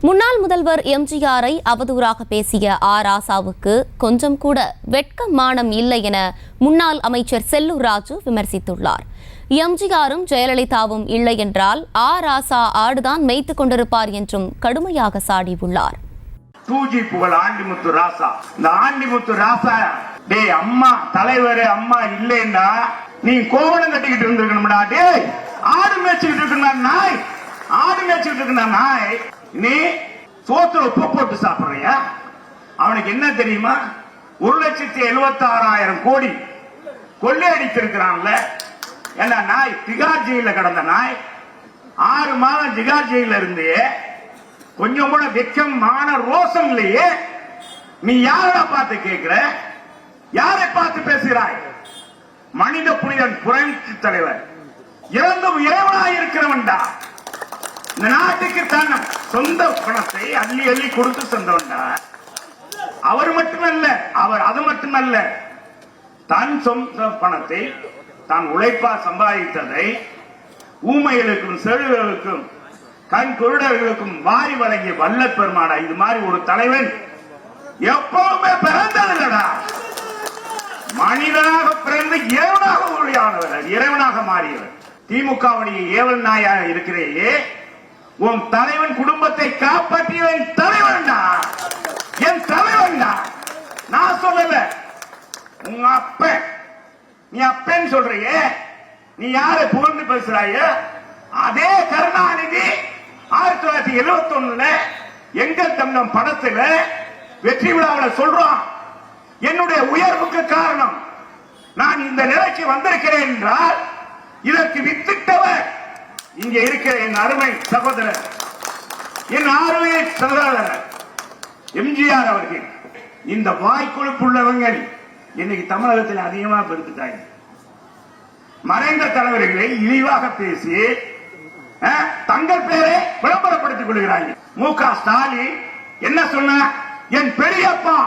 முன்னாள் முதல்வர் எம்ஜிஆரை அவதூறாக பேசிய ராசாவுக்கு கொஞ்சம் கூட வெட்க மானம் இல்லை என முன்னாள் அமைச்சர் செல்லூர் ராஜு விமர்சித்துள்ளார். எம்ஜிஆரும் ஜெயலலிதாவும் இல்லை என்றால் ராசா ஆடுதான் மேய்த்துக் கொண்டிருப்பார் என்றும் கடுமையாக சாடியுள்ளார். புகழ் ஆண்டிமுத்து ராசா, இந்த ஆண்டிமுத்து ராசா டேய் அம்மா தலைவர் அம்மா இல்லைன்னா நீ கோவணம் கட்டிக்கிட்டு இருந்திருக்கணும்டா. டேய் ஆடு மேய்ச்சிக்கிட்டு இருக்கா நாய், ஆடு மேய்ச்சிக்கிட்டு இருக்கா நாய், நீ சோத்துல உப்பு போட்டு சாப்பிடுறியா? அவனுக்கு என்ன தெரியுமா? 1,76,000 கோடி கொள்ளையடித்திருக்கிறான்ல. என்ன நாய் திகார் ஜெயில கடந்த நாய் 6 மாதம் திகார் ஜெயில இருந்து கொஞ்சம் கூட வெக்கம் மான ரோசம் இல்லையே. நீ யாரை பார்த்து கேட்கிற? யாரை பார்த்து பேசுகிறாய்? மனித புனிதன் புரட்சி தலைவர் இறந்தும் இறைவனாய் இருக்கிறவன்டா. இந்த நாட்டுக்கு தான் சொந்த பணத்தை அள்ளி அள்ளி கொடுத்து சென்றவன்டா. அவர் மட்டுமல்ல, அவர் அது மட்டுமல்ல, தன் சொந்த பணத்தை தான் உழைப்பா சம்பாதித்ததை ஊமைகளுக்கும் செழுகளுக்கும் கண் குருடர்களுக்கும் வாரி வழங்கிய வல்லற் பெருமாடா. இது மாதிரி ஒரு தலைவன் எப்பவுமே பிறந்ததில்லடா. மனிதனாக பிறந்து இறைவனாக உருவானவர், இறைவனாக மாறியவர். திமுகவுடைய ஏவல் நாயா இருக்கிறேயே, உன் தலைவன் குடும்பத்தை காப்பாற்றியவன் தலைவன்டா, என் தலைவன்டா. நான் சொல்லல, உங்க அப்ப, நீ அப்பன்னு சொல்றியே, நீ யாரை புகழ்ந்து பேசுறாய? அதே கருணாநிதி 1971 எங்கள் தமிழம் படத்துல வெற்றி விழாவில் சொல்றான், என்னுடைய உயர்வுக்கு காரணம் நான் இந்த நிலைக்கு வந்திருக்கிறேன் என்றால் இதற்கு வித்திட்டவர் இங்க இருக்கிற என் அருமை சகோதரர், என் ஆர்வ சகோதரர் எம்ஜிஆர் அவர்கள். இந்த வாய்க்குழுப்புள்ளவங்க இன்னைக்கு தமிழகத்தில் அதிகமாக பெருத்துட்டாங்க. மறைந்த தலைவர்களை இழிவாக பேசி தங்கள் பேரை விளம்பரப்படுத்திக் கொள்கிறார்கள். மு.க. ஸ்டாலின் என்ன சொன்ன? என் பெரியப்பா,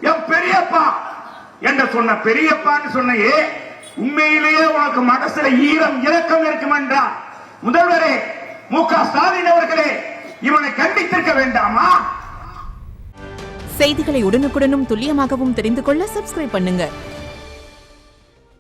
என் பெரியப்பா என்று சொன்ன பெரியப்பான்னு சொன்னையே, உண்மையிலேயே உனக்கு மனசுல ஈரம் இரக்கம் இருக்கும் என்றால் முதல்வரே மு.க. ஸ்டாலின் அவர்களே இவனை கண்டித்திருக்க வேண்டாமா? செய்திகளை உடனுக்குடனும் துல்லியமாகவும் தெரிந்து கொள்ள சப்ஸ்கிரைப் பண்ணுங்க.